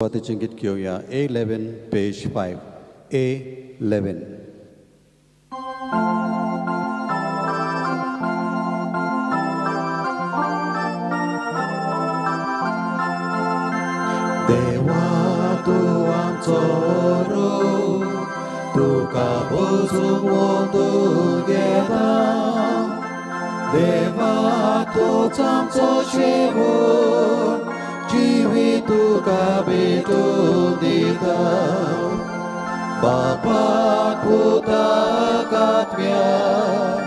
सुपातेचें गीत घेवया A11 page 5 A11. देवा तूं आमचो रो तुका बसूंक वोतून घेता देवा तूंच आमचो शेवट जिवी तुका भेटून दिता बापाक पुताक आत्म्याक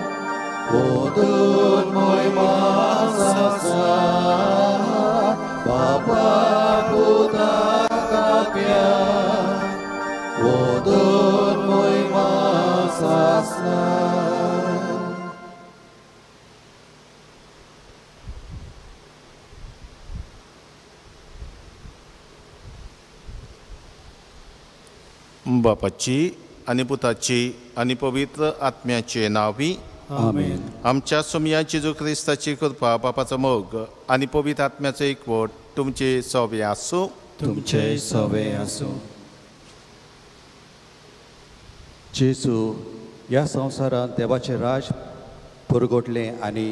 वोतून मोहिमा आसा बापाक पुताक आत्म्याक वोतून मोहिमा आसा बापाची आनी पुताची आनी पवित्र आत्म्याचे नावी आमेन. आमच्या सोमया जेजू क्रिस्ताची कृपा बापाचो मोग आनी पवित्र आत्म्याचो एकवट तुमचे सवे आसूं तुमचे सवे आसूं. जेजू ह्या संवसारांत देवाचें राज पुरगोटलें आनी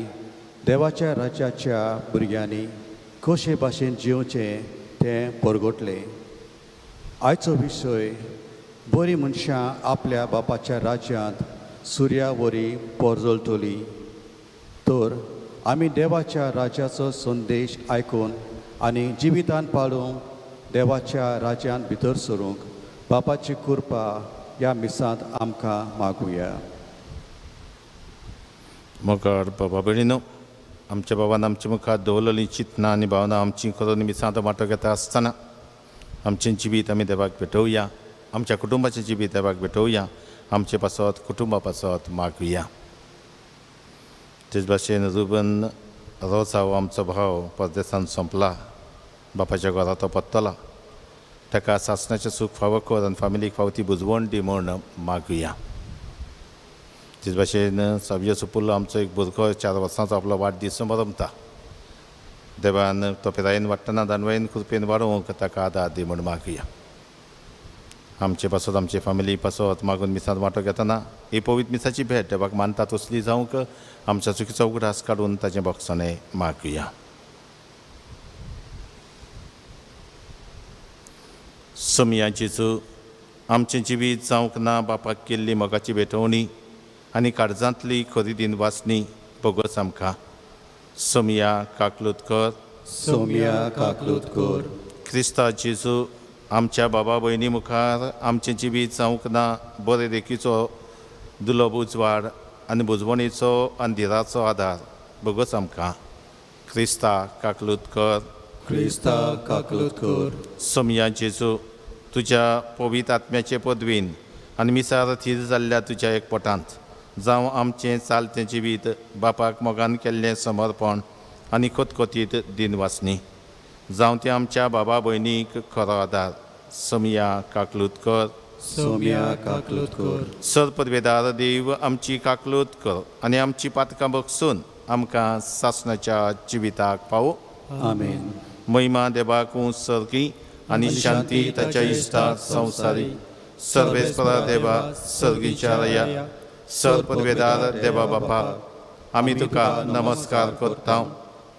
देवाच्या राज्याच्या भुरग्यांनी कशे भाशेन जिवचें तें पुरगोटलें. आयचो विशय बरीं मनशां आपल्या बापाच्या राज्यांत सुर्या वरी पोरजोळटली तर आमी देवाच्या राज्याचो संदेश आयकून आनी जिवितान पाळूंक देवाच्या राज्यांत भितर सरूंक बापाची कृपा ह्या मिसांत आमकां मागुया. मोगार बाबा भयणीनो, आमच्या बाबान आमच्या मुखार दवरलेलीं चिंतनां आनी भावनां आमची करून मिसांत वांटो घेता आसतना आमचें जिवीत आमी देवाक भेटोवया. आमच्या कुटुंबाचें जिवीत देवाक भेटोवया. आमचे पासत कुटुंबा पासत मागुया. तेच भाशेन रुबन रोसाव आमचो भाव परदेसान संपला. बापाच्या घरा तो पत्तला. ताका सासणाचें सूख फावो कर आनी फामिलीक फावती बुजवण दी म्हूण मागुया. तेच भाशेन सव्य सुपुल्लो आमचो एक भुरगो 4 वर्सांचो आपलो वाडदीस मनयता. देवान तो पिरायेन वाडटना दानवायेन कृपेन वाडोवंक ताका आदार दी म्हूण मागुया. आमचे पासत आमचे फामिली पासत मागून मिसांत वांटो घेतना ही पवित्र मिसाची भेट देवाक मानता तसली जावंक आमच्या चुकीचो उगडास काडून ताचें भक्षणे मागुया. सोमया जेजू आमचें जिवीत जावंक ना बापाक केल्ली मोगाची भेटवणी आनी काळजांतली खरी वासनी बोगस आमकां. सोमया काकलूत कर. सोमया काकलूत कर. क्रिस्ता जेजू आमच्या बाबा भयणी मुखार आमचें जिवीत जावंक ना बरे देखीचो दुलोब उजवाड आनी बुजवणेचो अंधिराचो आदार बोगस आमकां. क्रिस्ता काकलूत कर. क्रिस्ता काकलूत कर. सोमया जेजू तुज्या पवित्र आत्म्याचे पदवीन आनी मिसार थीर जाल्ल्या तुज्या एकपोटांत जावं आमचें चालतें जिवीत बापाक मोगान केल्लें समर्पण आनी कोतकोतीत दिनवासनी जावं तें आमच्या बाबा भयणीक खरो आदार. सोमया काकलूत कर. सोमया काकलूत कर. सर्पदवेदार देव आमची काकलूत कर आनी आमची पातकां बगसून आमकां सासणाच्या जिविताक पावो. आमेन. महिमा देवाक सर्गी आनी शांती ताच्या इश्टाक संवसारी. सर्वेस्परा देवा सर्गीच्या रया सर्पदवेदार देवा बापा आमी तुका नमस्कार करता.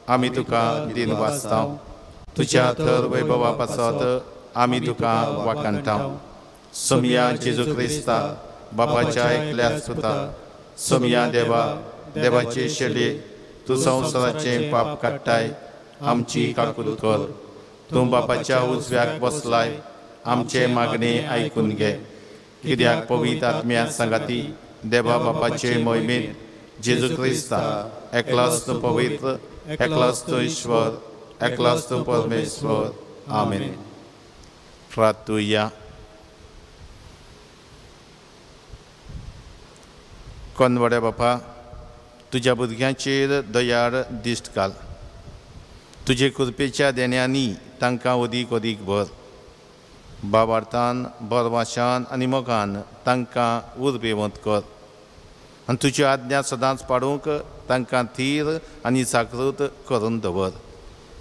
आमी तुका दिन वाचता. तुज्या थर वैभवा पासत आमी तुका वाखाणटा. सोमया जेजू क्रिस्ता बापाच्या एकल्या सुता. सोमया देवा देवाचे शेडे तूं संवसाराचें पाप काडटाय आमची काकूत कर. तूं बापाच्या उजव्याक बसलाय आमचे मागणे आयकून घे. कित्याक पवित्र आत्म्या सांगाती देवा बापाचे मोहिमेंत जेजू क्रिस्ता एकलोच तूं पवित्र एकलोच तूं ईश्वर एकलोच तूं परमेश्वर. आमेन. प्रार्थुया. कोनवड्या बापा तुज्या भुरग्यांचेर दयाळ दिश्ट घाल. तुजे कृपेच्या देण्यांनी तांकां अदीक अदीक भर. बाबार्थान बरवाशान आनी मोगान तांकां उर्बेवंत कर आनी तुजी आज्ञा सदांच पाडूंक तांकां थीर आनी जागृत करून दवर.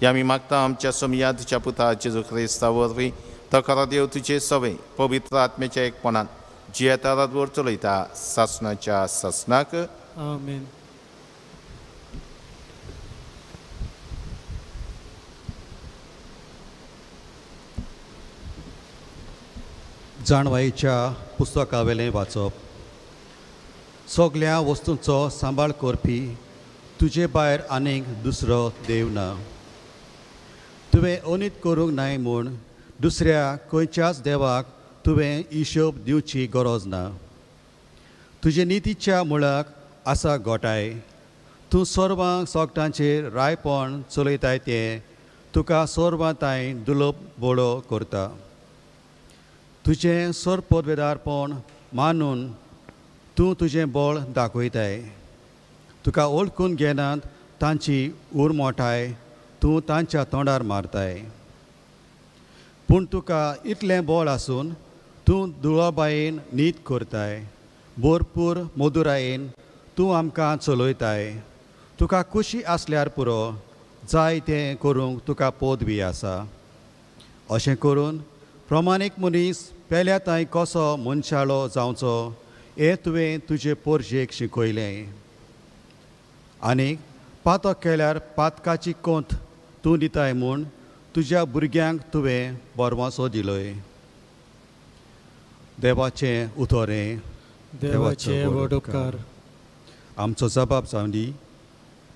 हे आमी मागता आमच्या सोमया तुज्या पुता जेजू क्रिस्ता वरवीं तो खरो देव तुजे सवय पवित्र आत्म्याच्या एकपणान जियेता रातभर चलयता सासणाच्या सासणाक आमेन. जाणवायेच्या पुस्तकावेलें वाचप. सगळ्या वस्तूंचो सांबाळ करपी तुजे भायर आनीक दुसरो देव ना. तुवें अनीत करूंक नाय म्हूण दुसऱ्या खंयच्याच देवाक तुवें हिशोब दिवची गरज ना. तुजे नितीच्या मुळाक आसा गोठाय. तूं सर्वांक सोगटांचेर रायपण चलयताय तें तुका सर्वांताय दुलोप बोळो करता. तुजें सरपदवेदारपण मानून तूं तुजें बळ दाखयताय. तुका ओळखून घेनात तांची उर्मोटाय तूं तांच्या तोंडार मारताय. पूण तुका इतलें बळ आसून तूं दुळोबायेन न्हीद करताय. भरपूर मधुरायेन तूं आमकां चलयताय. तुका खुशी आसल्यार पुरो जाय तें करूंक तुका पदवी आसा. अशें करून प्रमाणीक मनीस पेल्याताय कसो मनशाळो जावचो हें तुवें तुजे पोरशेक शिकयलें. आनीक पातक केल्यार पातकाची कोंत तूं दिताय म्हूण तुज्या भुरग्यांक तुवें बरवासो दिलोय. देवाचें उतोरें. देवाचे व्हड उपकार. आमचो जबाब जावन दी.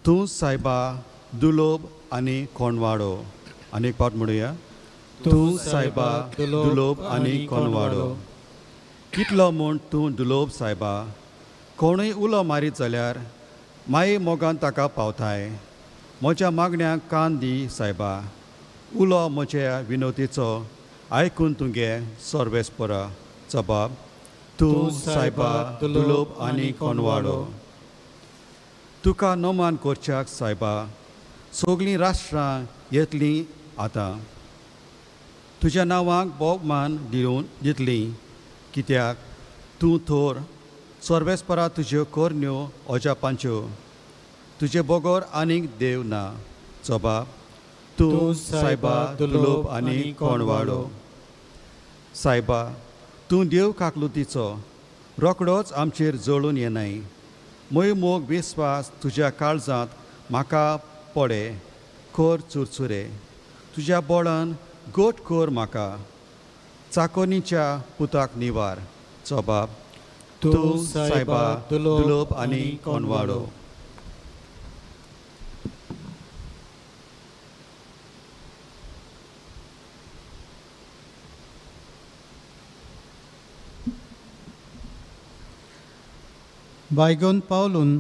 तूं सायबा दुलोब आनी कोणवाडो. आनीक पावट म्हणुया. तूं सायबा दुलोब आनी कोणवाडो. कितलो म्हूण तूं दुलोब सायबा. कोणूय उलो मारीत जाल्यार माई मोगान ताका पावताय. म्हज्या मागण्यांक कान दी सायबा. उलो म्हज्या विनोतीचो आयकून तुगे सर्वेस्परा. जबाब. तूं सायबा दुलोब आनी कोणवाडो. तुका नोमान करच्याक सायबा सगळीं राष्ट्रां येतलीं आतां. तुज्या नांवाक भोवमान दिवन दितलीं कित्याक तूं थोर. सर्वेस्परा तुज्यो कोरन्यो अजापांच्यो. तुजे बोगोर आनीक देव ना. जबाब. तूं सायबा दुलोब आनी कोणवाडो. सायबा तूं देव काकलुतीचो. रोकडोच आमचेर जळून येनाय. मोय मोग विस्वास तुज्या काळजांत म्हाका पडे. खोर चुरचुरे तुज्या बोळान गोट कोर म्हाका. चाकोनीच्या पुताक निवार. जबाब. तूं सायबा दुलोब आनी कोणवाडो. बायगोन पावलून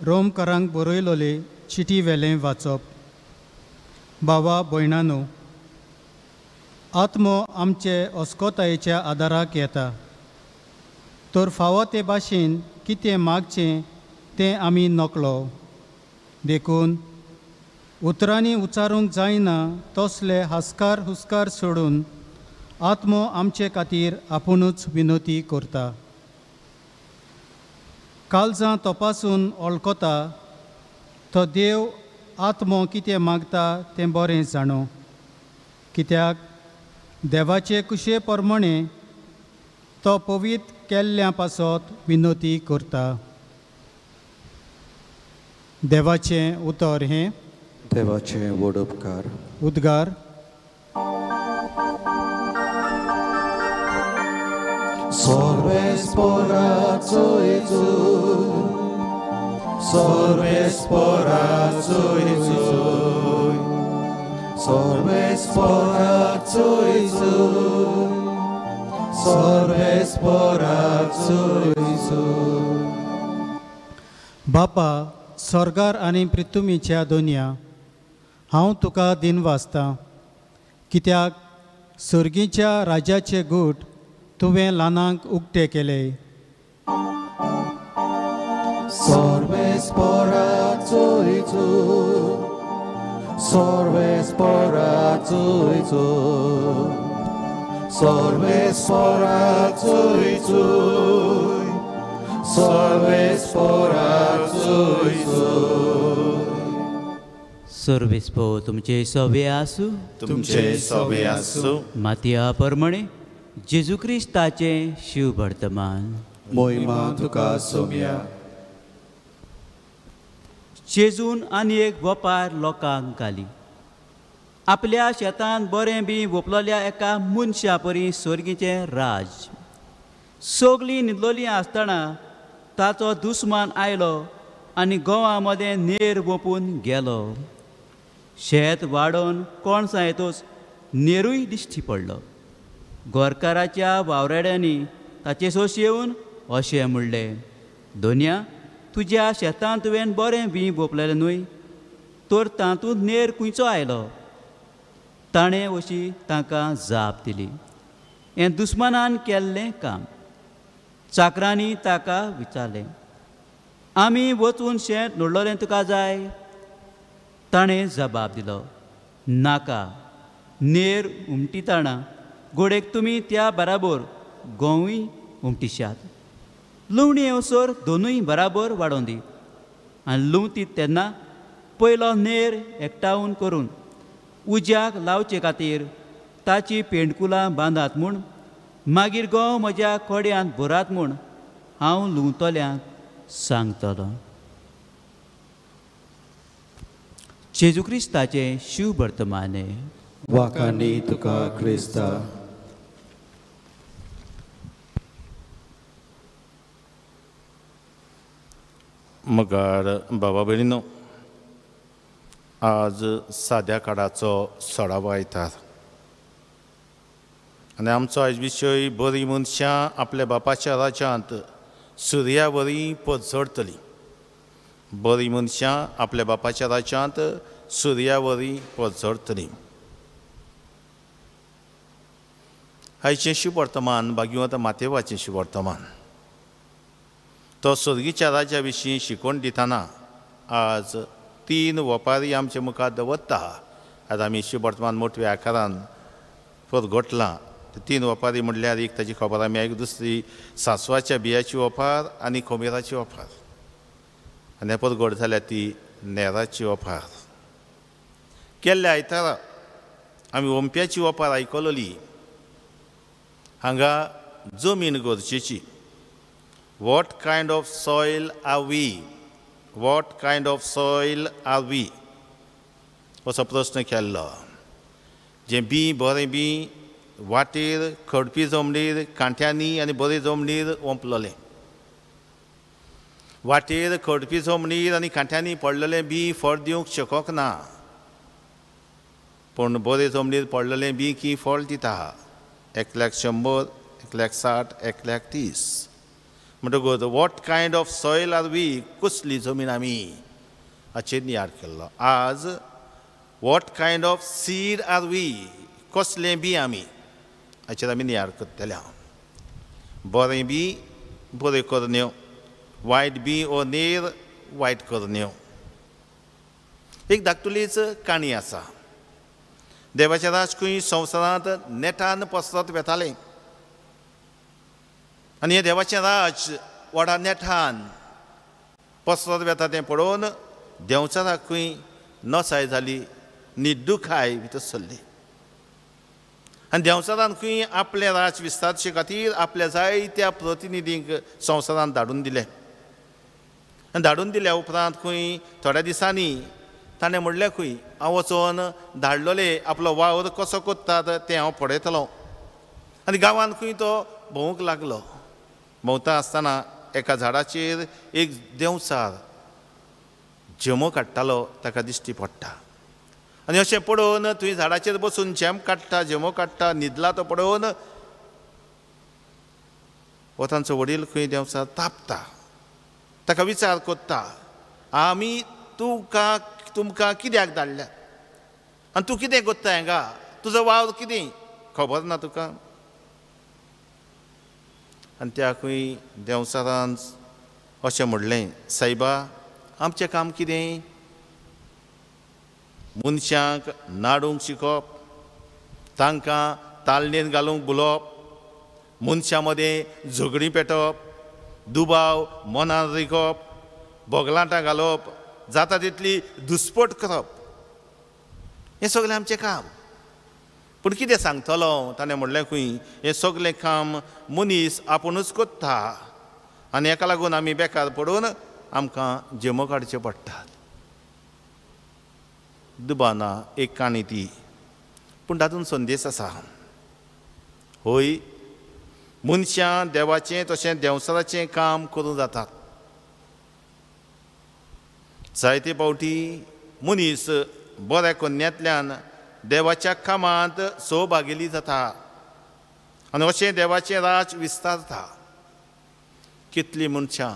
रोमकारांक बरयलोले चिटी वेलें वाचप. बाबा भयणानो, आत्मो आमचे अस्कोतायेच्या आदाराक येता. तर फावो ते भाशेन कितें मागचें तें आमी नकळो. देखून उतरांनी उच्चारूंक जायना तसले हास्कार हुस्कार सोडून आत्मो आमचे खातीर आपुणूच विनोती करता. काळजां तपासून वळखता तो देव आत्मो कितें मागता तें बरें जाणो. कित्याक देवाचे कुशे प्रमाणे तो पवित्र केल्ल्या पासत विनोती करता. देवाचें उतर हें. देवाचें व्हड उपकार. उद्गार. Sorvesporaco Jezus, Sorvesporaco Jezus, Sorvesporaco Jezus, Sorvesporaco Jezus. बापा स्वर्गार आनी पृथ्वीच्या दोनया हांव तुका दिनवासतां. कित्याक सर्गीच्या राजाचे गूट तुवें ल्हानांक उक्ते केले. Sorvesporaco Jezus, Sorvesporaco Jezus, Sorvesporaco Jezus, Sorvesporaco Jezus. सर्वेस्पो तुमचे सवे आसूं तुमचे सवे आसूं मातया प्रमाणे जेजू क्रिस्ताचे शिव वर्तमान मोहिमा तुका सोम्या जेजून आनी एक वपार लोकांक घाली आपल्या शेतान बरें बी ओपलोल्या एका मनशा परी सर्गीचें राज सगळीं न्हिदलोलीं आसतना ताचो दुस्मान आयलो आनी गोवा मदें नेर ओपून गेलो शेत वाडोवन कोणसां येतोच नेरूय दिश्टी पडलो गोरकाराच्या वावराड्यांनी ताचे सोश येवन अशें म्हणलें दोनया तुज्या शेतान तुवें बरें बी ओपलेलें न्हय तर तातूंत नेर खंयचो आयलो ताणें अशी तांकां जाप दिली हें दुस्मानान केल्लें काम चाकरांनी ताका विचारलें आमी वचून शेत नडलोलें तुका जाय ताणें जबाब दिलो नाका नेर उमटिताना घोडेक तुमी त्या बराबर गोंवूय उमटिशात लुवणी येवसर दोनूय बराबर वाडोवन दी आनी लुवती तेन्ना पयलो नेर एकठांवन करून उज्याक लावचे खातीर ताची पेंडकुलां बांदात म्हूण मागीर गोंव म्हज्या कोड्यांत भरात म्हूण हांव लुवतल्यांक सांगतलो जेजू क्रिस्ताचे शिव वर्तमाने वाकांनी तुका क्रिस्ता मगार बाबा भयणीनो आज साद्या काळाचो सडावो आयतार आनी आमचो आयज विशय बरी मनशां आपल्या बापाच्या राज्यांत सुर्या वरी पडचडटली बरी मनशां आपल्या बापाच्या राज्यांत सुर्या वरी पडचडटली आयचें शिव वर्तमान भाग्यवंत मातेवाचें शिव वर्तमान तो सर्गीच्या राज्या विशीं शिकवण दितना आज 3 वपारी आमचे मुखार दवरता आतां आमी शिव वर्तमान मोठ्या आकारान परगटलां 3 वपारी म्हणल्यार एक ताची खबर आमी आयक दुसरी सांसवाच्या बियाची वपार आनी खोमेराची वपार आनी परगट जाल्यार ती नेराची वपार केल्ल्या आयतारा आमी ओंप्याची वपार आयकलोली हांगा जमीन गरजेची what kind of soil are we what kind of soil are we असो प्रश्न केल्लो जें बी बरें बी वाटेर खडपी जमनीर कांट्यांनी आनी बरे जमनीर ओंपलोलें वाटेर खडपी जमनीर आनी कांट्यांनी पडलेलें बी फळ दिवंक शकोंक ना पूण बरे जमनीर पडलेलें बी की फळ दिता 1,100,000 1,60,000 1,30,000 म्हणटकूच what kind of soil are we कसली जमीन आमी हाचेर नियाळ केल्लो आज what kind of seed are we कसलें बी आमी हाचेर आमी नियाळ करतले बरें बी बऱ्यो करण्यो वायट बी ओ नेर वायट करण्यो एक धाकटुलीच काणी आसा देवाचें राज खंय संवसारांत नेटान पसरत वेतालें आनी हें देवाचें राज व्हडा नेटान पसरत वेता तें पळोवन देंवचाराक खंय नसाय जाली निड्डूखाय भितर सरली आनी देंवचारान खंय आपलें राज विस्तारचे खातीर आपल्या जायत्या प्रतिनिधींक संवसारांत धाडून दिलें आनी धाडून दिल्या उपरांत खंय थोड्या दिसांनी ताणें म्हणलें खंय हांव वचोन धाडलोले आपलो वावर कसो कोत्तात तें हांव पळयतलों आनी गांवांत खंय तो भोंवूंक लागलो भोंवता आसतना एका झाडाचेर एक देंवचार जेमो काडटालो ताका दिश्टी पडटा आनी अशें पळोवन थंय झाडाचेर बसून जेम काडटा जेमो काडटा न्हिदला तो पळोवन हो तांचो वडील खंय देंवचार तापता ताका विचार कोत्ता आमी तुमकां कित्याक धाडल्या आनी तूं कितें कोत्ता हांगा तुजो वावर कितें खबर ना तुका आनी त्या खंय देंवचारान अशें म्हणलें सायबा आमचें काम कितें मनशांक नाडूंक शिकोवप तांकां तालनेन घालूंक बुलोवप मनशां मदें झगडीं पेटोवप दुबाव मनान रिकोवप बोगलांटां घालप जाता तितली दुस्पट करप हें सगळें आमचें काम. पूण कितें सांगतलो ताणें म्हणलें खंय हें सगळें काम मनीस आपुणूच कोत्ता आनी हेका लागून आमी बेकार पडून आमकां जल्म काडचे पडटात. दुबाना एक काणी ती, पूण तातूंत संदेश आसा. होय, मनशां देवाचें तशें देंवसराचें काम करूं जातात. जायते फावटी मनीस बऱ्या कन्यांतल्यान देवाच्या कामांत सहभागिली जाता आनी अशें देवाचें राज विस्तारता. कितलीं मनशां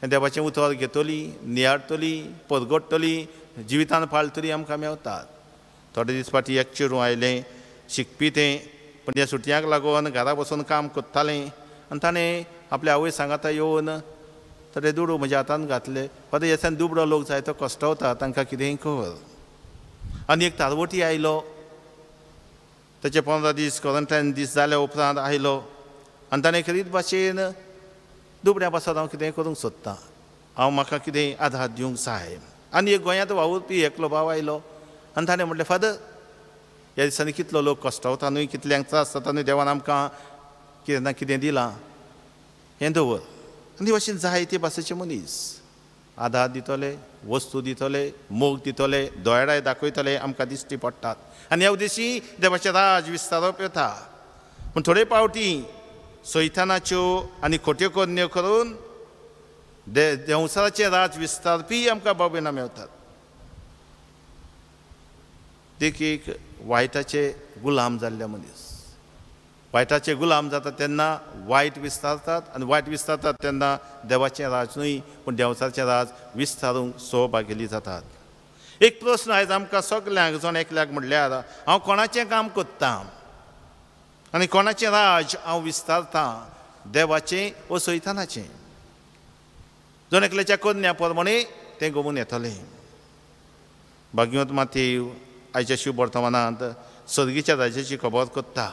हें देवाचें उतर घेतलीं, नियाडटलीं, परगडटलीं, जिवितान पाळटलीं आमकां मेवतात. थोडे दीस फाटीं एक चेडूं आयलें, शिकपी तें, पूण ह्या सुटयांक लागून घरा बसून काम करतालें आनी ताणें आपल्या आवय सांगाता येवन थोडे दुडू म्हज्या हातांत घातले. फादर, ह्यासान दुबळो लोक जायतो कश्टावता, तांकां कितेंय कर. आनी एक तारवटी आयलो, ताचे 15 दीस क्वॉरंटायन दीस जाल्या उपरांत आयलो आनी ताणें खरीच भाशेन दुबड्या पासत हांव कितेंय करूंक सोदतां, म्हाका कितेंय आधार दिवंक जाय. आनी एक गोंयांत वावुरपी एकलो भाव आयलो आनी ताणें म्हणलें, फादर, ह्या दिसांनी कितलो लोक कश्टावता न्हय, कितल्यांक त्रास जाता न्हय, देवान आमकां कितें ना कितें दिलां, हें दवर. आनी भाशेन जायते भाशेचे मनीस आधार दितले, वस्तू दितले, मोग दितले, दोळ्यार दाखयतले, आमकां दिश्टी पडटात. आनी ह्या उद्देशी देवाचें राज विस्तारप येता. पूण थोडे फावटी सैतानाच्यो आनी खोट्यो कन्यो करून देंवसराचें राज विस्तारपी आमकां बाबेना मेवतात. देखीक वायटाचे गुलाम जाल्ले मनीस, वायटाचे गुलाम जाता तेन्ना वायट विस्तारतात आनी वायट विस्तारतात तेन्ना देवाचें राज न्हय पूण देंवसराचें राज विस्तारूंक सहभागिली जातात. एक प्रस्न आयज आमकां सगल्यांक जण एकल्याक म्हणल्यार, हांव कोणाचें काम करतां आनी कोणाचें राज हांव विस्तारतां, देवाचें वा सैतानाचें? जण एकल्याच्या कन्या प्रमाणे तें गमून येतलें. भागवत मातेव आयच्या शिव वर्तमानांत सर्गीच्या राज्याची खबर करता.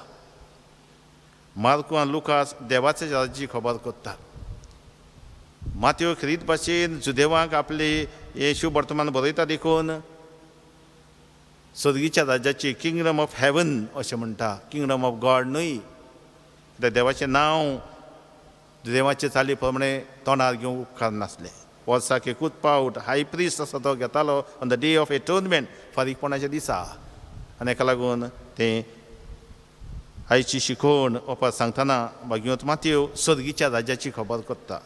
मार्को आनी लुकास देवाच्या राज्याची खबर करता. मातेव खरीत भाशेन जुदेवांक आपले हे शिव वर्तमान बरयता देखून सर्गीच्या राज्याची किंगडम ऑफ हेवन अशें म्हणटा, किंगडम ऑफ गॉड न्हय. देवाचें नांव देवाचे चाली प्रमाणे तोंडार घेवंक उपकार नासलें. वर्साक एकूच पावट हाय प्रिस्ट असो तो घेतालो ऑन द डे ऑफ एटोनमेंट, फारीकपणाच्या दिसा. आनी हेका लागून तें आयची शिकवण वचपाक सांगतना भागवत मातेव सर्गीच्या राज्याची खबर करता.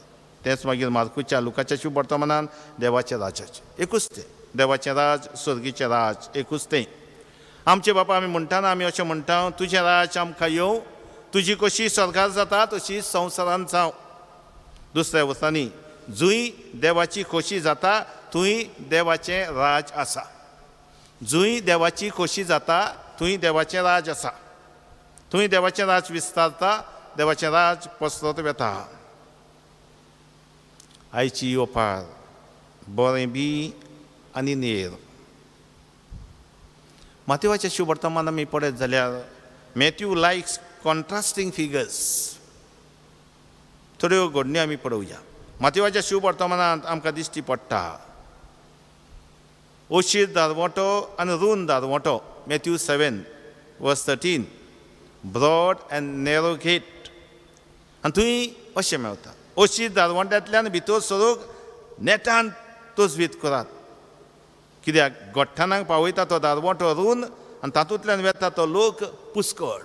तेंच मागीर मार्कूच्या लुकाच्या शिव वर्तमानांत देवाच्या राजाचें एकूच तें, देवाचें राज, सर्गीचें राज एकूच तें. आमचे बापा आमी म्हणटाना आमी अशें म्हणटा, तुजें राज आमकां येवं, तुजी कशी सरकार जाता तशी संवसारांत जावं. दुसऱ्या वर्सांनी जूंय देवाची खोशी जाता थंय देवाचें राज आसा. जूंय देवाची खोशी जाता थंय देवाचें राज आसा. थंय देवाचें राज विस्तारता, देवाचें राज पसरत वेता. आयची ओपार बरें बी आनी नेर. मातेवाच्या शिव वर्तमान आमी पळयत जाल्यार मॅथ्यू लायक्स कॉन्ट्रास्टींग फिगर्स. थोड्यो घडण्यो आमी पळोवया. मातेवाच्या शिव वर्तमानांत आमकां दिश्टी पडटा ओशीर दारवोटो आनी रूंद दारवोटो. Matthew 7:13 broad and narrow gate. आनी थंय अशें मेवता, ओशीर दारवोट्यांतल्यान भितर सरूंक नेटान तोजवीत करात. कित्याक गोठ्ठाणांक पावयता तो दारवोटो रूंद आनी तातूंतल्यान वेता तो लोक पुस्कळ.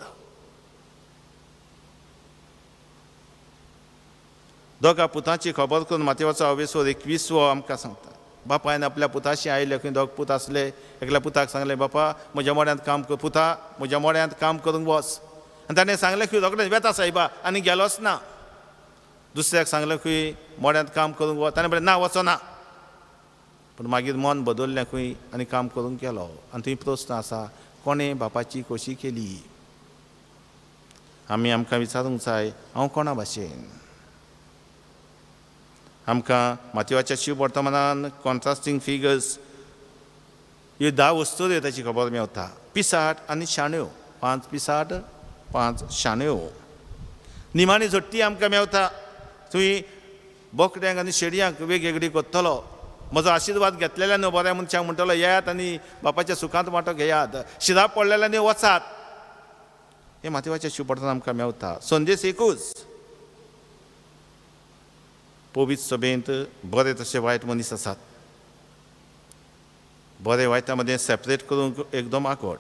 दोगा पुतांची खबर करून मातेवाचो अवेसोर 21 आमकां सांगता. बापायन आपल्या पुताशी आयले, खंय दोग पूत आसले. एकल्या पुताक सांगलें, बापा म्हज्या मोड्यांत काम कर, पुता म्हज्या मोड्यांत काम करूंक वच. आनी ताणें सांगलें खंय रोखडेंच वेता सायबा आनी गेलोच ना. दुसऱ्याक सांगलें खंय मोड्यांत काम करूंक वच. ताणें म्हणलें ना वचना. पूण मागीर मन बदल्लें खंय आनी काम करूंक गेलो. आनी थंय प्रस्न आसा, कोणें बापाची खोशी केली? आमकां विचारूंक जाय, हांव कोणा भाशेन? आमकां मातेवाच्या शिव वर्तमानान कॉन्ट्रास्टींग फिगर्स ह्यो 10 वस्तू ताची खबर मेवता. पिसाट आनी शाण्यो. 5 पिसाट 5 शाण्यो. निमाणी झट्टी आमकां मेवता. थंय बोकड्यांक आनी शेडयांक वेगवेगळी कोत्तलो. म्हजो आशिर्वाद घेतलेल्यान बऱ्या मनशांक म्हणटलो येयात आनी बापाच्या सुखांत वांटो घेयात, शिराप पडलेल्यानी वचात. हे माथेवाच्या शिवपटान आमकां मेवता. संदेश एकूच, पवित्र सभेंत बरे तशे वायट मनीस आसात. बरे वायटा मदें सेपरेट करूंक एकदम आकवड.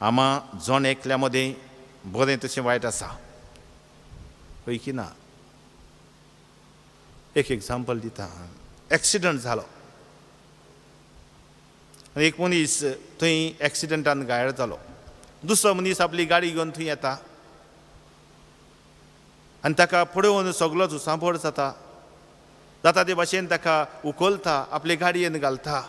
आमा जण एकल्या मदें बरें तशें वायट आसा पैकी ना. एक एग्जाम्पल दिता. एक्सिडंट जालो आनी एक मनीस थंय एक्सिडंटान घायल जालो. दुसरो मनीस आपली गाडी घेवन थंय येता आनी ताका पळोवन सगळो जुसांबड जाता. जाता ते भाशेन ताका उखलता, आपले गाडयेन घालता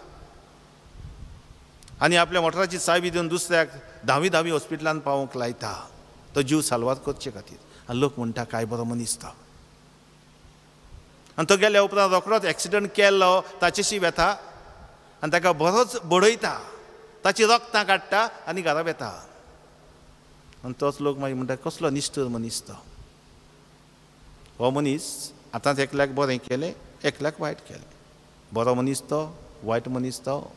आनी आपल्या मोटराची चावी दिवन दुसऱ्याक धांवी हॉस्पिटलांत पावोवंक लायता तो जीव साल्वार करचे खातीर. आनी लोक म्हणटा काय बरो मनीस तो. आनी तो गेल्या उपरांत रोखडोच एक्सिडंट केल्लो ताचेशी वेता आनी ताका बरोच बडयता, ताची रक्तां काडटा आनी घरा येता. आनी तोच लोक मागीर म्हणटा कसलो निश्ठूर मनीस तो. हो मनीस आतांच एकल्याक बरें केलें, एकल्याक वायट केलें. बरो मनीस तो, वायट मनीस तो.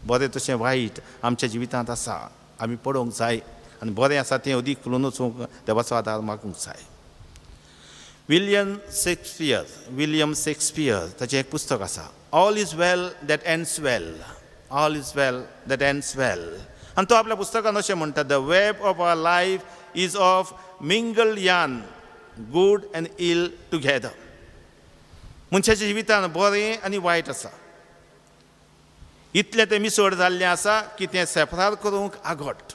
बरें तशें वायट आमच्या जिवितांत आसा, आमी पळोवंक जाय आनी बरें आसा तें अदीक फुलोवन वचूंक देवाचो आदार मागूंक जाय. विलियम शेक्सपियर ताचें एक पुस्तक आसा, all is well that ends well. All is well that ends well. आनी तो आपल्या पुस्तकान अशें म्हणटा, the web of our life is of mingled yarn, good and ill together. मनशाच्या जिवितांत बरें आनी वायट आसा. इतलें तें मिसळ जाल्लें आसा की तें सेपरार करूंक आगोट.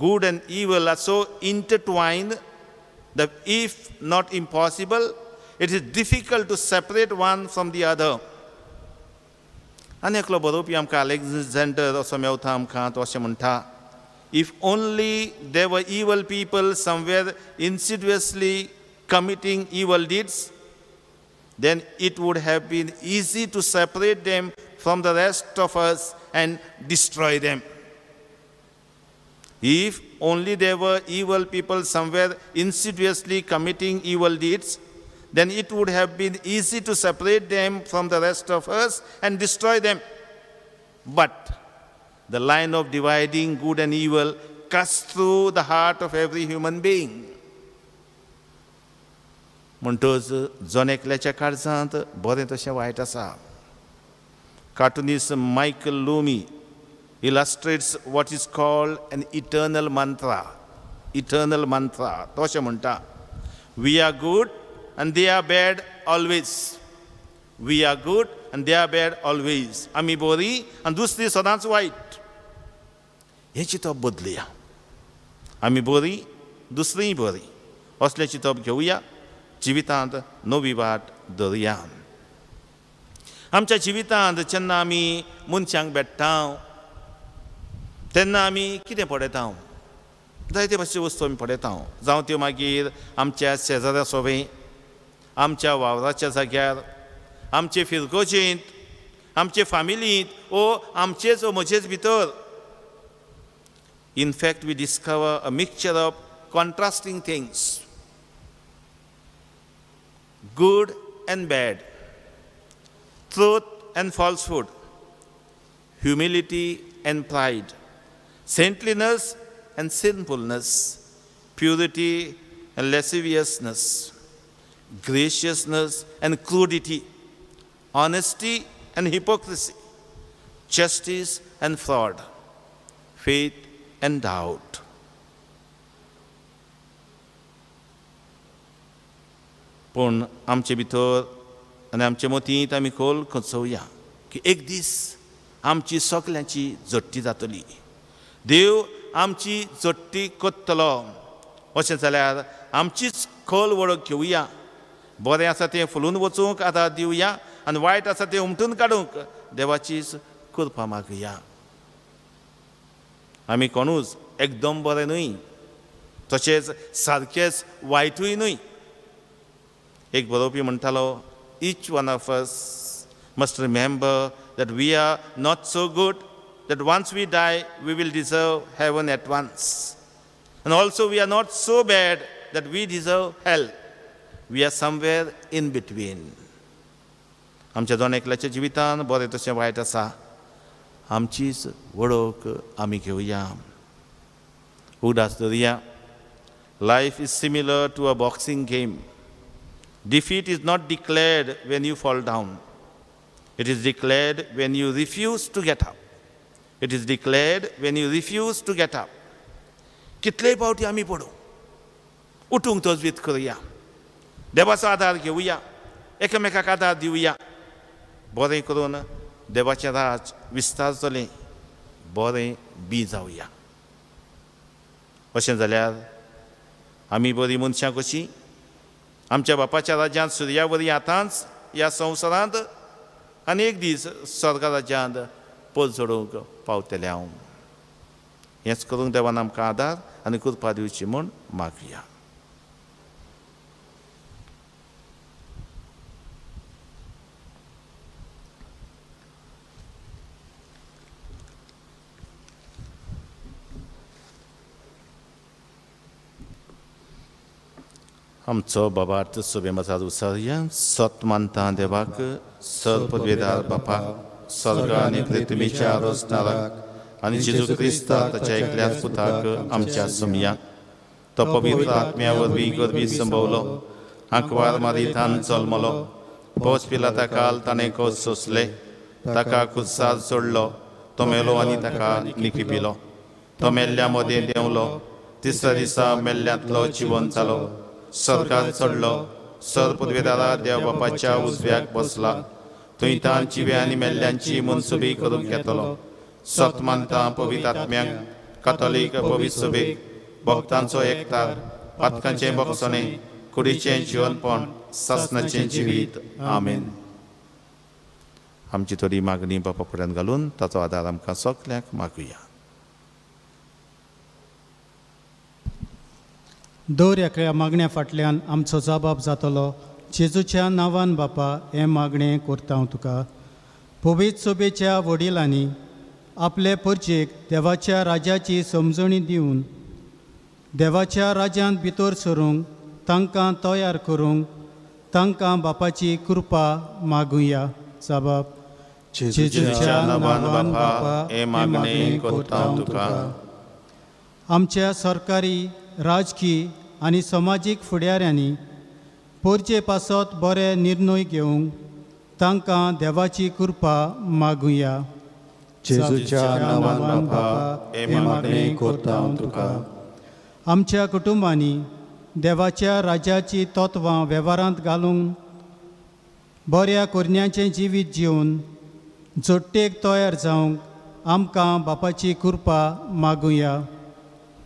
Good and evil are so intertwined that if not impossible, it is difficult to separate one from the other. आनी एकलो बरोवपी आमकां अलेक्झांडर असो मेवता आमकां. तो अशें म्हणटा, if only there were evil people somewhere insidiously committing evil deeds, then it would have been easy to separate them from the rest of us and destroy them. If only there were evil people somewhere insidiously committing evil deeds, then it would have been easy to separate them from the rest of us and destroy them. But the line of dividing good and evil cuts through the heart of every human being. म्हणटच जण एकल्याच्या काळजांत बरें तशें वायट आसा. Cartoonist Michael Loomy illustrates what is called an eternal mantra. Eternal mantra. तो अशें म्हणटा, we are good and they are bad always. We are good and they are bad always. आमी बरीं आनी दुसरीं सदांच वायट. हें चिंतप बदलुया. आमी बरीं, दुसरींय बरीं. असलें चिंतप घेवया. जिवितांत नवी वाट धरुया. आमच्या जिवितांत जेन्ना आमी मनशांक भेट्टा तेन्ना आमी कितें पळयता? जायते भाशेच्यो वस्तू आमी पळयता. जावं त्यो मागीर आमच्या शेजाऱ्या सोबे, आमच्या वावराच्या जाग्यार, आमचे फिरकोचेंत, आमचे फामिलींत ओ आमचेच ओ म्हजेच भितर. In fact, we discover a mixture of contrasting things, good and bad, truth and falsehood, humility and pride, saintliness and sinfulness, purity and lasciviousness, graciousness and crudity, honesty and hypocrisy, justice and fraud, faith and doubt. पूण आमचे भितर आनी आमचे मतींत आमी खोल खचोवया की एक दीस आमची सगल्यांची जट्टी जातली. देव आमची जट्टी कोत्तलो. अशें जाल्यार आमचीच खोल वळख घेवया. बरें आसा तें फुलून वचूंक आदार दिवया आनी वायट आसा तें उमटून काडूंक देवाचीच कृपा मागुया. आमी कोणूच एकदम बरें न्हय, तशेंच सारकेंच वायटूय न्हय. एक बरोवपी म्हणटालो, each one of us must remember that we are not so good that once we die we will deserve heaven at once, and also we are not so bad that we deserve hell. We are somewhere in between. आमच्या दोन एकल्याच्या जिवितान बरें तशें वायट आसा. आमचीच वळख आमी घेवया. उगडास धरया. Life is similar to a boxing game. Defeat is not declared when you fall down. It is declared when you refuse to get up. It is declared when you refuse to get up. कितले पावटी आमी पडू. उठूंक तजवीज करुया. देवाचो आदार घेवया. एकामेकाक आदार दिवया. बरें करून देवाचें राज विस्तारतलें. बरें बी जावया. अशें जाल्यार आमी बरीं मनशां कशीं आमच्या बापाच्या राज्यांत सुर्यावरी आतांच ह्या संवसारांत आनी एक दीस स्वर्गा राज्यांत पद चडोवंक पावतले हांव. हेंच करूंक देवान आमकां आदार आनी कृपा दिवची म्हूण मागुया. आमचो बाबार्थ सोबे मजार उसरया. सत मानता देवाक, सर पदवेदार बापाक, स्वर्ग आनी पृथ्वीच्या रोजनाराक आनी जेजू क्रिस्ता ताच्या एकल्याच पुताक आमच्या सुमयाक. तो पवित्र आत्म्या वरवीं गर्भी संभवलो. आंकवार मारितान जल्मलो. पोस पिलाता काल ताणें कोस सोंसले. ताका कुसार सोडलो. तो मेलो आनी ताका निखिपिलो. तो मेल्ल्या मदें देंवलो. तिसऱ्या दिसा मेल्ल्यांतलो जिवन जालो. स्वर्गांत चडलो. सर पदवेदारा देव बापाच्या उजव्याक बसला. थंय तां जिवे आनी मेल्ल्यांची मनसुबी करूंक येतलो. सत मानता पवित्र आत्म्याक, कातोलीक पवित्र सभेक, भक्तांचो एकठार, पातकांचें बक्षणें, कुडीचें जिवनपण, सासणाचें जिवीत. आमेन. आमची थोडी मागणी बापा फुड्यान घालून ताचो आदार आमकां सगल्यांक मागुया. दर एका मागण्या फाटल्यान आमचो जबाब जातलो. जेजूच्या नांवान बापा हें मागणें करता हांव तुका. पवित्र सभेच्या वडिलांनी आपले परजेक देवाच्या राज्याची समजणी दिवन देवाच्या राज्यांत भितर सरूंक तांकां तयार करूंक तांकां बापाची कृपा मागुया. जबाब. जेजूच्या नांवान बापा हें मागणें करता हांव तुका. आमच्या सरकारी, राजकीय आनी समाजीक फुडाऱ्यांनी परजे पासत बरे निर्णय घेवंक तांकां देवाची कृपा मागुया. जेजूच्या नांवान बापा हें मागणें करता हांव तुका. आमच्या कुटुंबांनी देवाच्या राज्याची तत्वां वेव्हारांत घालूंक बऱ्या कोरण्यांचें जिवीत जिवन जोडटेक तयार जावंक आमकां बापाची कृपा मागुया.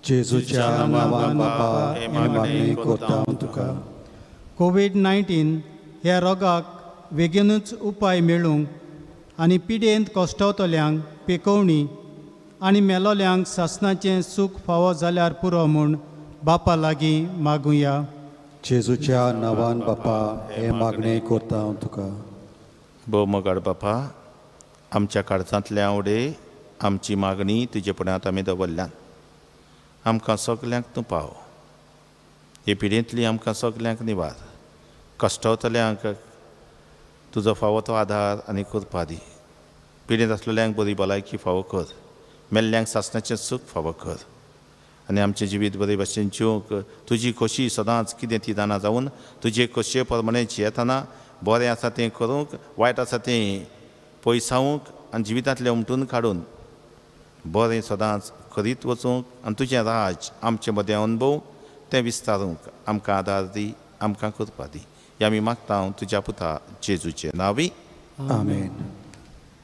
जेजूच्या नांवान बापा हें मागणें करता हांव तुका. कोविड-19 ह्या रोगाक बेगीनूच उपाय मेळूंक आनी पिडेंत कश्टावतल्यांक पिकोवणी आनी मेलोल्यांक सासणाचें सूख फावो जाल्यार पुरो म्हूण बापा लागीं मागुया. जेजूच्या नांवान बापा हें मागणें करता हांव तुका. भोव मोगाळ बापा, आमच्या काळजांतल्या उडे आमची मागणी तुजे फुड्यांत आमी दवरल्यान. आमकां सगल्यांक तूं पाव. हे पिडेंतली आमकां सगल्यांक निवार. कश्टावतल्यांक तुजो फावो तो आदार आनी कृपा दी. पिडेंत आसलेल्यांक बरी भलायकी फावो कर. मेल्ल्यांक सासणाचें सूख फावो कर. आनी आमचें जिवीत बरे भाशेन जिवंक तुजी खोशी सदांच कितें ती जाणा जावन तुजे खोशये प्रमाणे जियेतना बरें आसा तें करूंक, वायट आसा तें पयसावूंक आनी जिवितांतलें उमटून काडून बरें सदांच करीत वचूंक आनी तुजें राज आमचे मदें अनुभवूंक तें विस्तारूंक आमकां आदार दी, आमकां कृपा दी. हें आमी मागता हांव तुज्या पुता जेजूचे नांवी. आमेन.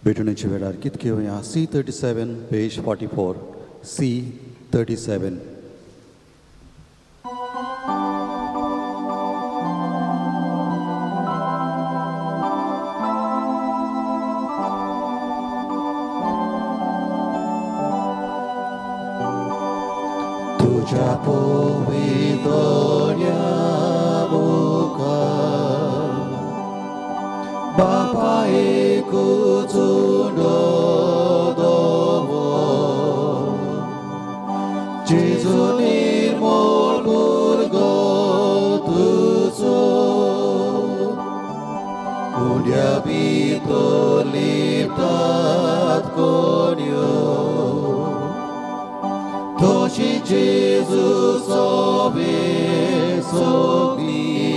भेटणेच्या वेळार कितें घेवया. C37 page 44. C37. तुझ्या पोवितोल्या मुखार बापा एकूच जेजू निर्मळ भुरगो तुजो उद्या भितर लिपतात कोणयो तशी जेजू सोबे सोगली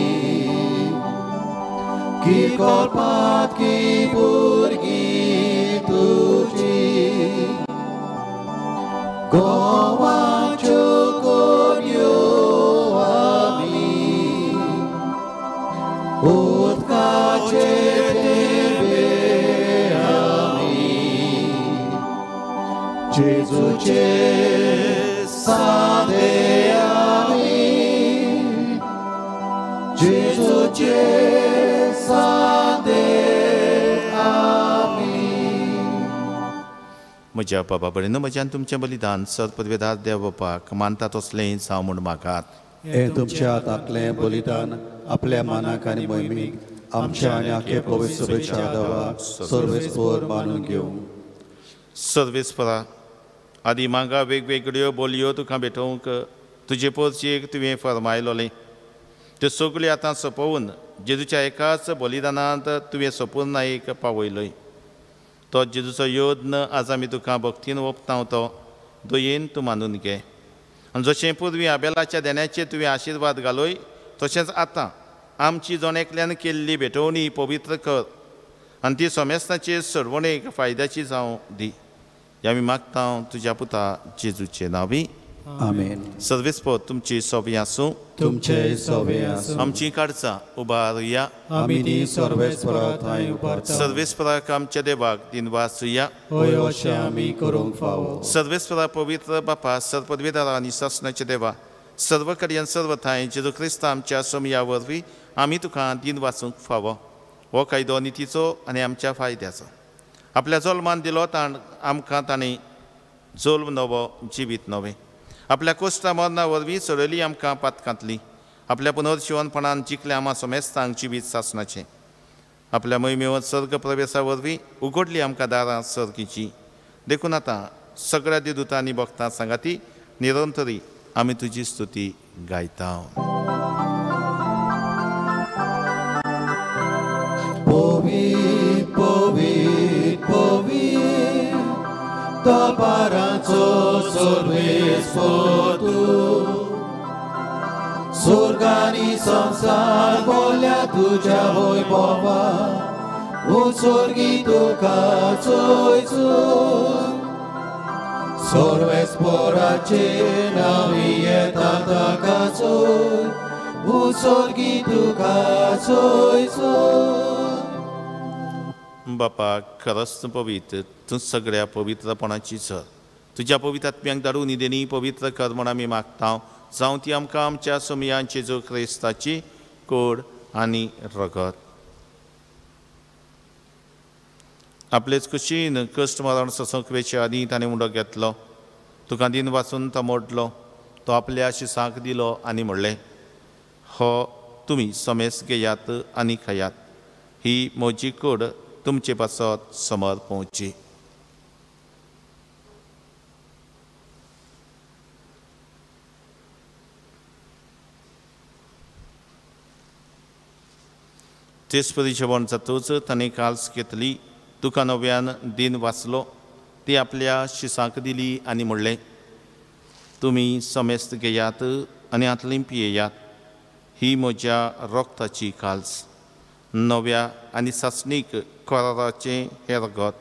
की कोरपात की भुरगीं तुजी गोवाच्यो कोणयो आमी उदकाचेर तेंबे आमी जेजूचे सादे आमी जेजूचे सादे आमी. म्हज्या बाबा बरें म्हज्यान तुमचें बलिदान सत्पदवेदार देव बापाक मानता तसलें जावं म्हूण मागात. हे तुमच्या हातांतलें बलिदान आपल्या मानाक आनी मोहिमेक आमच्या आनी आखे पवित्र सभेच्या देवाक सर्वेस्पर मानून घेवं. सर्वेस्परा आदी मागा वेगवेगळ्यो बोलयो तुका भेटोवंक तुजे पर्चेक तुवें फरमायलोलें त्यो सगळ्यो आतां सोंपोवन जेजूच्या एकाच बलिदानांत तुवें संपूर्णायेक पावयलोय. तो जेजूचो योद्न आज आमी तुका भक्तीन ओपतां तो दयेन तूं मानून घे. आनी जशें पुर्वी आबेलाच्या देण्याचेर तुवें आशिर्वाद घालोय तशेंच आतां आमची जोणेकल्यान केल्ली भेटवणी पवित्र कर आनी ती सोमेस्ताचे सरवणेक फायद्याची जावं दी. आमी मागता तुज्या पुता जेजूचे नांवी. आमेन. सर्वेस्पर तुमची सोबी आसूं. तुमचे सोबे आसूं. आमची काडचां उबारुया. आमी नी सर्वेस्परा थंय उबारता. सर्वेस्पराक आमच्या देवाक दिनवासुया. होय अशें आमी करूंक फावो. सर्वेस्परा पवित्र बापा सर्पदवेदारा आनी शासनाचे देवा सर्व कडेन सर्व थंय जेजू क्रिस्त आमच्या सोमया वरवीं आमी तुका दिन वाचूंक फावो. हो कायदो नितीचो आनी आमच्या फायद्याचो. आपल्या जल्मान दिलो ताण आमकां ताणें जल्म नवो जिवीत नवें आपल्या कोश्टा मरणा वरवीं सोडली आमकां पातकांतली. आपल्या पुनर्जीवनपणान जिखले आमा सोमेस्तांक जिवीत सासनाचें. आपल्या मोहिमेवर सर्ग प्रवेशा वरवीं उगडली आमकां दारां सर्गीची. देखून आतां सगळ्या दिदूतांनी भक्तां सांगाती निरंतरी आमी तुजी स्तुती गायता. पवित्र पवित्र पवित्र तोपाराचो सर्वेस्पर तूं स्वर्गानी संसार बोल्या तुज्या वैभवा उत्सर्गी तुका चोयचो सर्वेस्पराचे नांवी येता ताका चोय उत्सर्गी तुका चोयचो. बापा खरंच पवित्र तूं सगळ्या पवित्रपणाची सर तुज्या पवित्र आत्म्यांक धाडून निदेनी पवित्र कर म्हूण आमी मागता. जावं ती आमकां आमच्या सोमयांचे जो क्रिस्ताची कोड आनी रगत. आपलेच कुशीन कश्ट मरण ससूंक वेचे आदी ताणें उंडो घेतलो. तुका दिन वाचून तो मोडलो. तो आपल्या शिसांक दिलो आनी म्हणलें हो तुमी समेस घेयात आनी खायात. ही म्हजी कूड तुमचे पासत समोर पोवची. तेच परी जेवण जातूच ताणें काल्स घेतली. तुका नव्यान दिन वाचलो. ती आपल्या शिसांक दिली आनी म्हणलें तुमी समेस्त घेयात आनी आतलीं पियेयात. ही म्हज्या रोगताची काल्स नव्या आनी सासणीक कोराराचें हें रगत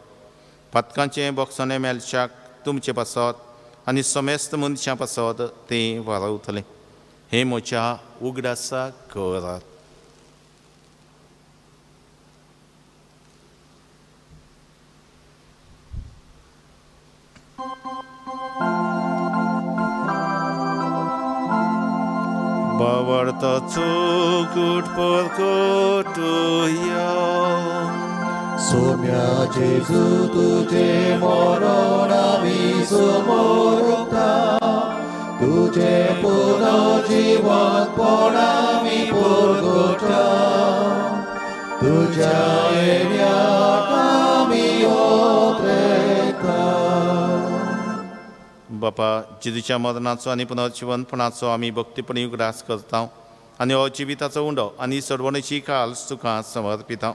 पातकांचें बोगसोणें मेलशाक तुमचे पासत आनी समेस्त मनशां पासत तें वारवतलें. हें म्हज्या उगडासा कोरात. Bavartacu gut porkotuya सोम्या जेजू तुझे मरण आमी समोरता तुझे पुनर्जीवनपण आमी परगटा तुझ्या येण्याक आमी ओतरेता. बापा जेजूच्या मरणाचो आनी पुनर्जीवनपणाचो आमी भक्तीपणी उगडास करता आनी हो जिविताचो उंडो आनी सडवणेची काल्स तुका समर्पिता.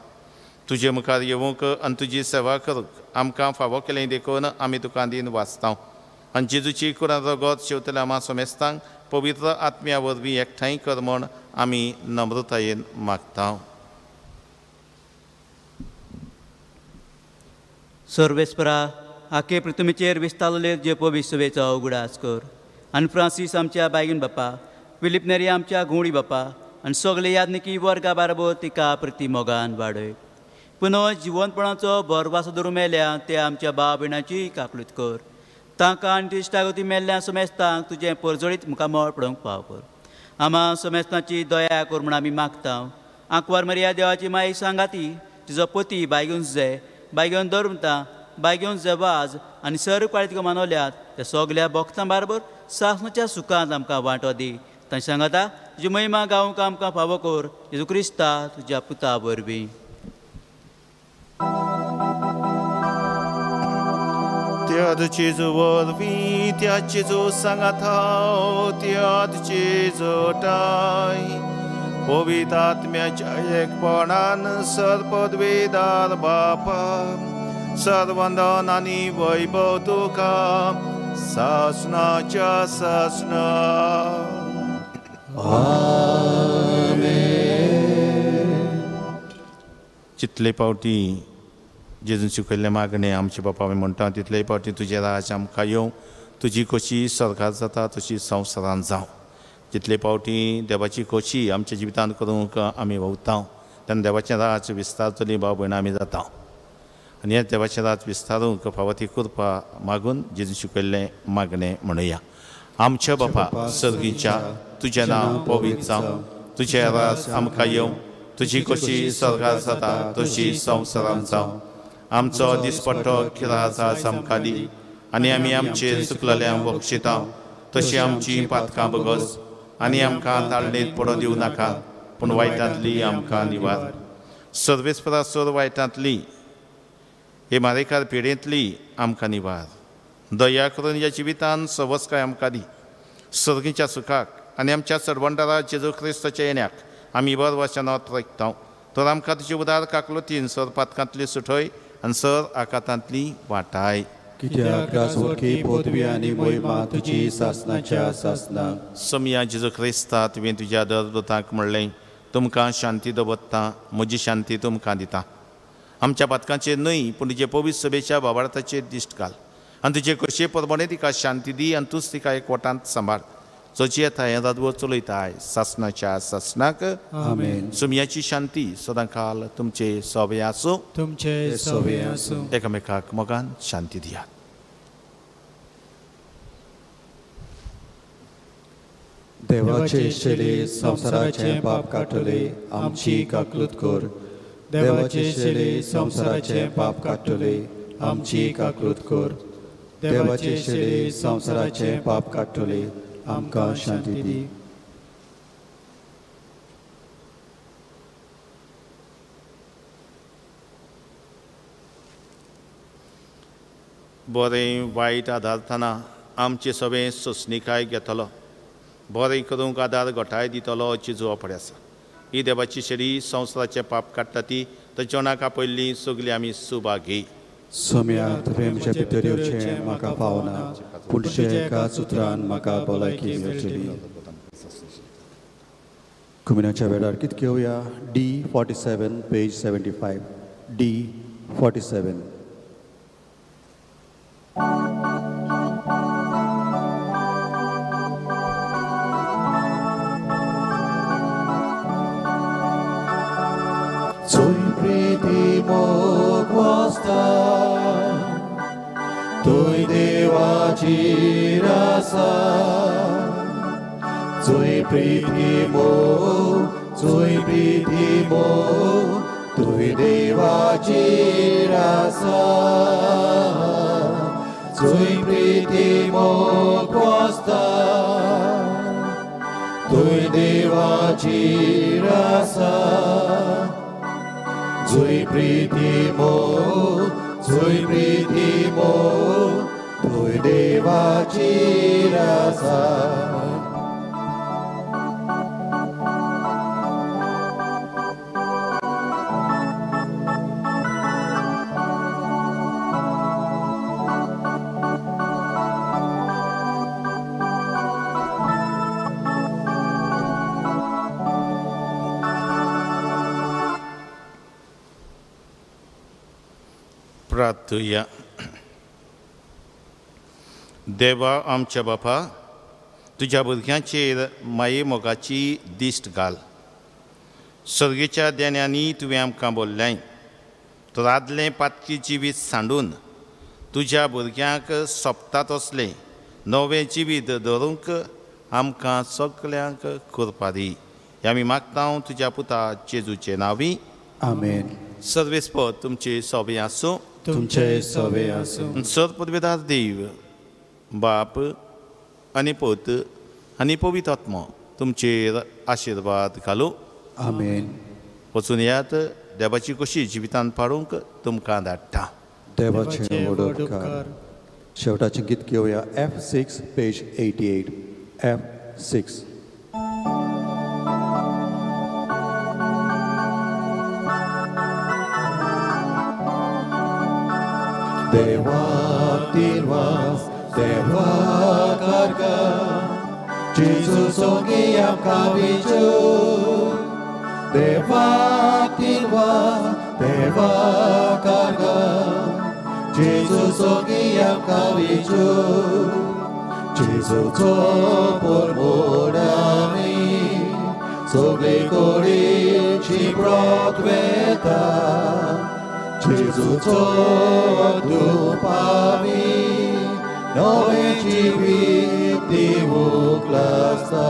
तुजे मुखार येवंक आनी तुजी सेवा करूंक आमकां फावो केलें देखून आमी तुका दिन वाचतां आनी जेजूची कुरान रगत शेवतल्या आमा सोमेस्तांक पवित्र आत्म्या वरवीं एकठांय कर म्हूण आमी नम्रतायेन मागता. सर्वेस्परा आखे पृथ्वीचेर विस्तारलेले जे पवित्र सभेचो उगडास कर आनी फ्रांसीस आमच्या बायगीन बापा, फिलिप नेरी आमच्या घोवडी बापा आनी सगळे यादनिकी वर्गा बाराबर तिका प्रती मोगान वाडय. पुनः जिवंतपणाचो बरवासो धरून मेल्या ते आमच्या भाव भयणाची काकलूत कर. तांकां आनी तिश्टागती मेल्ल्या समेस्तांक तुजें परजळीत मुखामळ पडोवंक फाव कर. आमा समेस्तांची दया कर म्हूण आमी मागता. आंकवार मरिया देवाची माई सांगाती, तिजो पती बायगून बायगेवन धर्मता, बायगेवन जेवाज आनी सर पाळी तिका मानवल्यात त्या सगल्या भक्तां बाराबर सासणाच्या सुखांत आमकां वांटो दी. तांचे सांगाता तुजी महिमा गावूंक आमकां फावो कर. जेजू क्रिस्ता तुज्या पुता वरवीं. त्या जेजू वरवीं त्या जेजू सांगाता त्या जेजू टाय पवित्र आत्म्याच्या एकपणान सर्पद्वेदार बापा सर्वंदन आनी वैभव तुका सासणाच्या सासणा. जितले पावटी जेजून शिकयल्ले मागणे आमचे बापा आमी म्हणटा तितले पावटी तुजे राज आमकां येवं. तुजी खोशी सरकार जाता तशी संवसारांत जावं. जितले पावटी देवाची खोशी आमच्या जिवितांत करूंक आमी भोंवता तेन्ना देवाचें राज विस्तारतली भाव भयणां आमी जाता आनी हें देवाचें राज विस्तारूंक फावो ती कृपा मागून जेजून शिकयल्लें मागणें म्हणुया. आमच्या बापा सर्गीच्या तुजें नांव पवित्र जावं. तुजें राज आमकां येवं. तुजी खोशी सरकार जाता तशी संवसारांत जावं. आमचो दिसपट्टो किरास आज आमकां दी आनी आमी आमचेर चुकलेल्यांक बक्षिता तशी आमची पातकां बगस आनी आमकां ताळणेंत पडो दिवं नाका पूण वायटांतली आमकां निवार. सर्वेस्परा सर वायटांतली हे मारेकार पिडेंतली आमकां निवार. दया करून ह्या जिवितांत सवस्काय आमकां दी. सर्गीच्या सुखाक आनी आमच्या चडवंडरा जेजू क्रिस्ताच्या येण्याक आमी बर वचनांत रयता. तर आमकां तुजी उदार काकलुतीन सर पातकांतली सुटय आनी सर आकांतांतली वाटाय. कित्याक राजवटी पदवी आनी महिमा तुजी सासणाच्या सासणाक. समया जेजू क्रिस्ता तुवें तुज्या दरदूतांक म्हणलें तुमकां शांती दवरता म्हजी शांती तुमकां दिता. आमच्या पातकांचेर न्हय पूण तुजे पवित्र सभेच्या भावार्थाचेर दिश्ट घाल आनी तुजे कशे परमणे तिका शांती दी आनी तूंच तिका एकवटांत सांबाळ. जशी येता हें राजवो चलयताय सासणाच्या सासणाक. आमेन. सुमयाची शांती सदांकाल तुमचे सोबे आसूं. तुमचे सोबे आसूं. एकामेकाक मोगान शांती दियात. देवाचे शेळे संवसाराचे पाप काडटले आमची काकलूत कर. देवाचे शेळे संवसाराचे पाप काडटले आमची काकलूत कर. देवाचे शेळे संवसाराचे पाप काडटले आमकां शांती दी. बरें वायट आदारतना आमचे सगळें सोंसणीकाय घेतलो. बरें करूंक आदार घोटाय दितलो जेजू आपणे आसा. ही देवाची शेळी संवसाराचे पाप काडटा ती तर जेवणाक आपयल्ली सगळीं आमी सुभागी. सोम्या तुवें म्हज्या भितर येवचें म्हाका पावना पूण एकाच उतरान म्हाका भलायकी मेळटली. कुमिनाच्या वेळार कितें घेवया. D47 page 75. D47. Zoi pritimok wasta, Tui dewaci rasa. Zoi pritimok, Tui dewaci rasa. Zoi pritimok wasta, Tui dewaci rasa. Zoi pritimo, Tui dewaci rasa. प्रार्थुया. देवा आमच्या बापा, तुझ्या भुरग्यांचेर माये मोगाची दिश्ट घाल. सर्गेच्या देण्यांनी तुवें आमकां बोल्लें. तर आदलें पातकी जिवीत सांडून तुज्या भुरग्यांक सोंपता तसलें नवें जिवीत धरूंक आमकां सगल्यांक करपा दी. हें आमी मागता तुज्या पुता जेजूचे नांवी. आमेन. सर्वेस्पर तुमचे सोबे आसूं. तुमचे सोबे आसूं. सर्वपदवेदार देव, बाप आनी पुत आनी पवित्र आत्मा तुमचेर आशिर्वाद घालूं. आमेन. वचून येयात, देवाची कशी जिवितांत पाडूंक तुमकां धाडटा. देवाचें वडोवकार. शेवटाचें गीत घेवया. F6 page 88. F6. Dewa tirwas, Dewa carga, Jesus ogiam cabichu. Dewa tirwas, Dewa carga, Jesus ogiam cabichu. Jesus por morami, sogli cori ci protveta. Jesus tu pavi, nove civiti vuklasta.